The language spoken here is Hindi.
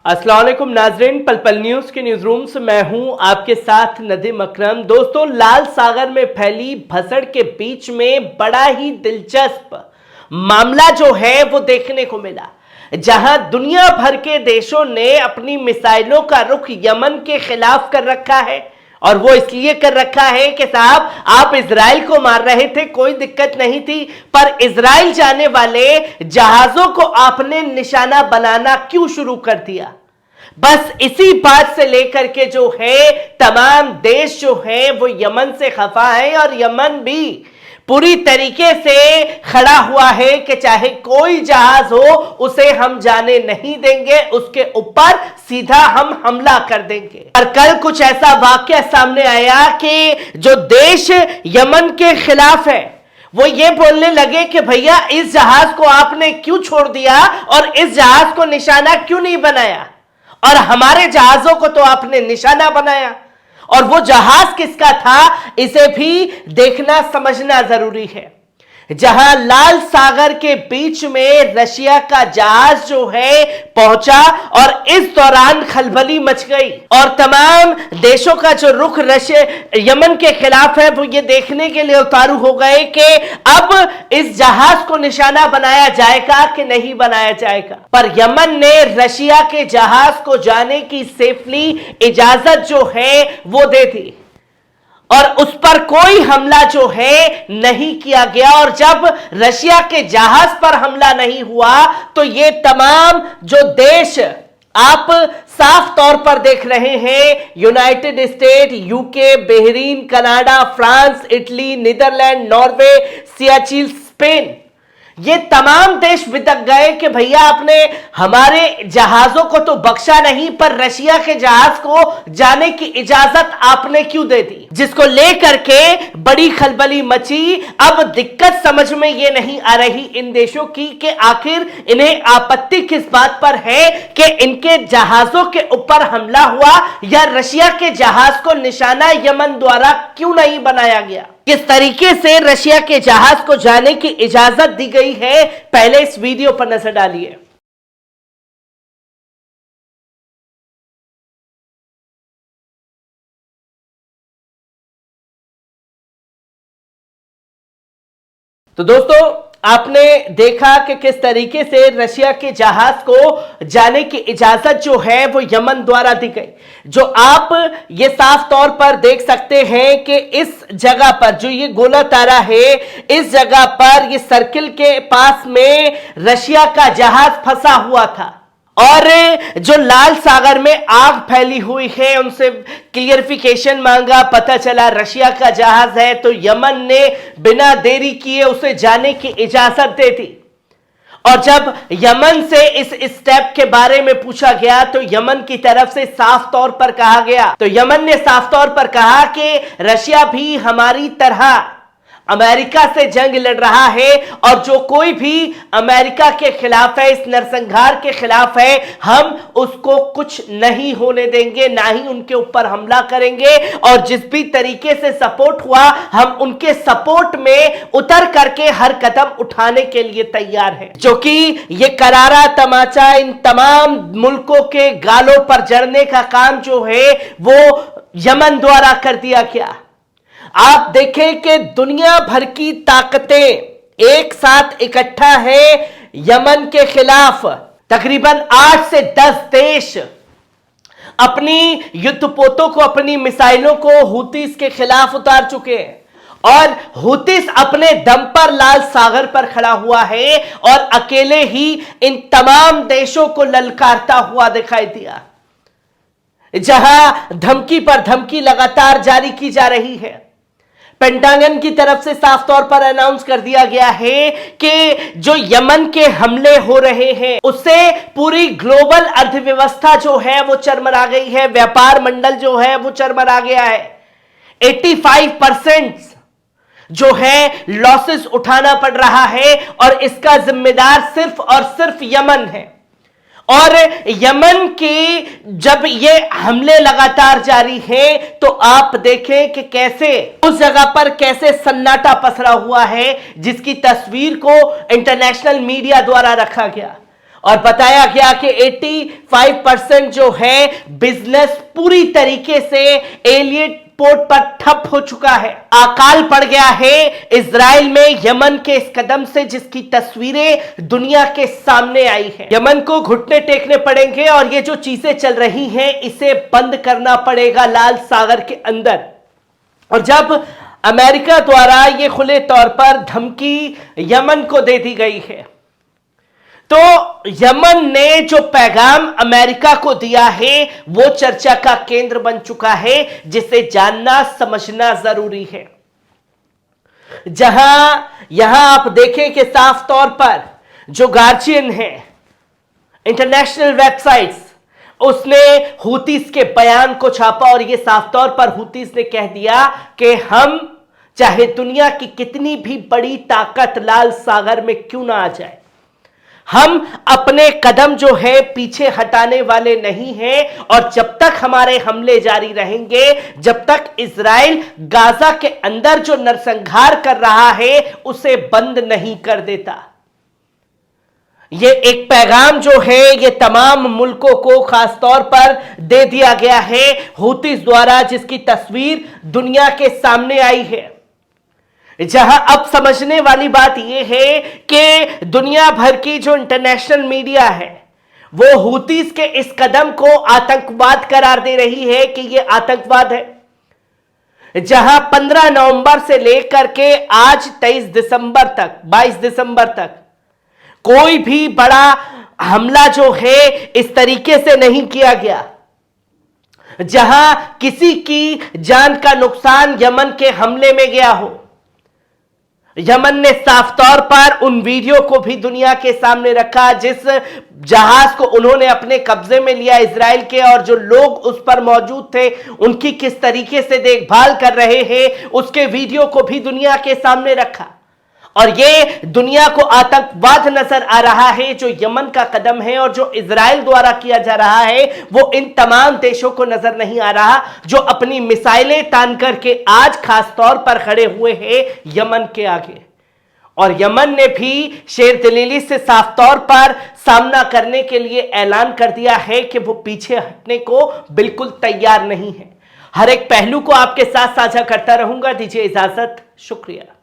अस्सलाम वालेकुम नाजरीन, पल पल न्यूज के न्यूज रूम से मैं हूं आपके साथ नदीम अकरम। दोस्तों, लाल सागर में फैली भसड़ के बीच में बड़ा ही दिलचस्प मामला जो है वो देखने को मिला, जहां दुनिया भर के देशों ने अपनी मिसाइलों का रुख यमन के खिलाफ कर रखा है। और वो इसलिए कर रखा है कि साहब आप इजराइल को मार रहे थे, कोई दिक्कत नहीं थी, पर इजराइल जाने वाले जहाजों को आपने निशाना बनाना क्यों शुरू कर दिया। बस इसी बात से लेकर के जो है तमाम देश जो है वो यमन से खफा है और यमन भी पूरी तरीके से खड़ा हुआ है कि चाहे कोई जहाज हो उसे हम जाने नहीं देंगे, उसके ऊपर सीधा हम हमला कर देंगे। और कल कुछ ऐसा वाकया सामने आया कि जो देश यमन के खिलाफ है वो ये बोलने लगे कि भैया इस जहाज को आपने क्यों छोड़ दिया और इस जहाज को निशाना क्यों नहीं बनाया, और हमारे जहाजों को तो आपने निशाना बनाया। और वो जहाज किसका था इसे भी देखना समझना जरूरी है। जहां लाल सागर के बीच में रशिया का जहाज जो है पहुंचा और इस दौरान खलबली मच गई और तमाम देशों का जो रुख रशिया यमन के खिलाफ है वो ये देखने के लिए उतारू हो गए कि अब इस जहाज को निशाना बनाया जाएगा कि नहीं बनाया जाएगा। पर यमन ने रशिया के जहाज को जाने की सेफली इजाजत जो है वो दे दी और उस पर कोई हमला जो है नहीं किया गया। और जब रशिया के जहाज पर हमला नहीं हुआ तो ये तमाम जो देश आप साफ तौर पर देख रहे हैं, United State, UK, Bahrain, Canada, France, Italy, Netherland, Norway, Seychelles, Spain, ये तमाम देश बितक गए कि भैया आपने हमारे जहाजों को तो बख्शा नहीं पर रशिया के जहाज को जाने की इजाजत आपने क्यों दे दी, जिसको लेकर के बड़ी खलबली मची। अब दिक्कत समझ में ये नहीं आ रही इन देशों की कि आखिर इन्हें आपत्ति किस बात पर है कि इनके जहाजों के ऊपर हमला हुआ या रशिया के जहाज को निशाना यमन द्वारा क्यों नहीं बनाया गया। किस तरीके से रशिया के जहाज को जाने की इजाजत दी गई है, पहले इस वीडियो पर नजर डालिए। तो दोस्तों, आपने देखा कि किस तरीके से रशिया के जहाज को जाने की इजाजत जो है वो यमन द्वारा दी गई। जो आप ये साफ तौर पर देख सकते हैं कि इस जगह पर जो ये गोला तारा है, इस जगह पर ये सर्किल के पास में रशिया का जहाज फंसा हुआ था और जो लाल सागर में आग फैली हुई है उनसे क्लियरिफिकेशन मांगा, पता चला रशिया का जहाज है तो यमन ने बिना देरी किए उसे जाने की इजाजत दे दी। और जब यमन से इस स्टेप के बारे में पूछा गया तो यमन की तरफ से साफ तौर पर कहा गया, तो यमन ने साफ तौर पर कहा कि रशिया भी हमारी तरह अमेरिका से जंग लड़ रहा है और जो कोई भी अमेरिका के खिलाफ है, इस नरसंहार के खिलाफ है, हम उसको कुछ नहीं होने देंगे, ना ही उनके ऊपर हमला करेंगे। और जिस भी तरीके से सपोर्ट हुआ हम उनके सपोर्ट में उतर करके हर कदम उठाने के लिए तैयार हैं। जो कि ये करारा तमाचा इन तमाम मुल्कों के गालों पर जड़ने का काम जो है वो यमन द्वारा कर दिया गया। आप देखें कि दुनिया भर की ताकतें एक साथ इकट्ठा है यमन के खिलाफ। तकरीबन 8 से 10 देश अपनी युद्धपोतों को, अपनी मिसाइलों को हुतीस के खिलाफ उतार चुके हैं और हुतीस अपने दम पर लाल सागर पर खड़ा हुआ है और अकेले ही इन तमाम देशों को ललकारता हुआ दिखाई दिया। जहां धमकी पर धमकी लगातार जारी की जा रही है, पेंटागन की तरफ से साफ तौर पर अनाउंस कर दिया गया है कि जो यमन के हमले हो रहे हैं उससे पूरी ग्लोबल अर्थव्यवस्था जो है वो चरमरा गई है, व्यापार मंडल जो है वो चरमरा गया है। 85% जो है लॉसेस उठाना पड़ रहा है और इसका जिम्मेदार सिर्फ और सिर्फ यमन है। और यमन की जब ये हमले लगातार जारी हैं तो आप देखें कि कैसे उस जगह पर कैसे सन्नाटा पसरा हुआ है, जिसकी तस्वीर को इंटरनेशनल मीडिया द्वारा रखा गया। और बताया गया कि 85% जो है बिजनेस पूरी तरीके से एयरपोर्ट पर ठप हो चुका है। अकाल पड़ गया है इजराइल में यमन के इस कदम से, जिसकी तस्वीरें दुनिया के सामने आई है। यमन को घुटने टेकने पड़ेंगे और ये जो चीजें चल रही हैं इसे बंद करना पड़ेगा लाल सागर के अंदर। और जब अमेरिका द्वारा ये खुले तौर पर धमकी यमन को दे दी गई है, तो यमन ने जो पैगाम अमेरिका को दिया है वो चर्चा का केंद्र बन चुका है, जिसे जानना समझना जरूरी है। यहां आप देखें कि साफ तौर पर जो गार्जियन है, इंटरनेशनल वेबसाइट्स, उसने हुतीस के बयान को छापा और यह साफ तौर पर हुतीस ने कह दिया कि हम चाहे दुनिया की कितनी भी बड़ी ताकत लाल सागर में क्यों ना आ जाए, हम अपने कदम जो है पीछे हटाने वाले नहीं हैं। और जब तक हमारे हमले जारी रहेंगे, जब तक इजराइल गाजा के अंदर जो नरसंहार कर रहा है उसे बंद नहीं कर देता। यह एक पैगाम जो है ये तमाम मुल्कों को खासतौर पर दे दिया गया है हुतीस द्वारा, जिसकी तस्वीर दुनिया के सामने आई है। जहां अब समझने वाली बात यह है कि दुनिया भर की जो इंटरनेशनल मीडिया है वो हुतीस के इस कदम को आतंकवाद करार दे रही है कि यह आतंकवाद है। जहां 15 नवंबर से लेकर के आज 22 दिसंबर तक कोई भी बड़ा हमला जो है इस तरीके से नहीं किया गया, जहां किसी की जान का नुकसान यमन के हमले में गया हो। यमन ने साफ तौर पर उन वीडियो को भी दुनिया के सामने रखा जिस जहाज को उन्होंने अपने कब्जे में लिया इजराइल के, और जो लोग उस पर मौजूद थे उनकी किस तरीके से देखभाल कर रहे हैं उसके वीडियो को भी दुनिया के सामने रखा। और ये दुनिया को आतंकवाद नजर आ रहा है जो यमन का कदम है, और जो इजराइल द्वारा किया जा रहा है वो इन तमाम देशों को नजर नहीं आ रहा जो अपनी मिसाइलें तान करके आज खास तौर पर खड़े हुए हैं यमन के आगे। और यमन ने भी शेर दिलीली से साफ तौर पर सामना करने के लिए ऐलान कर दिया है कि वो पीछे हटने को बिल्कुल तैयार नहीं है। हर एक पहलू को आपके साथ साझा करता रहूंगा। दीजिए इजाजत, शुक्रिया।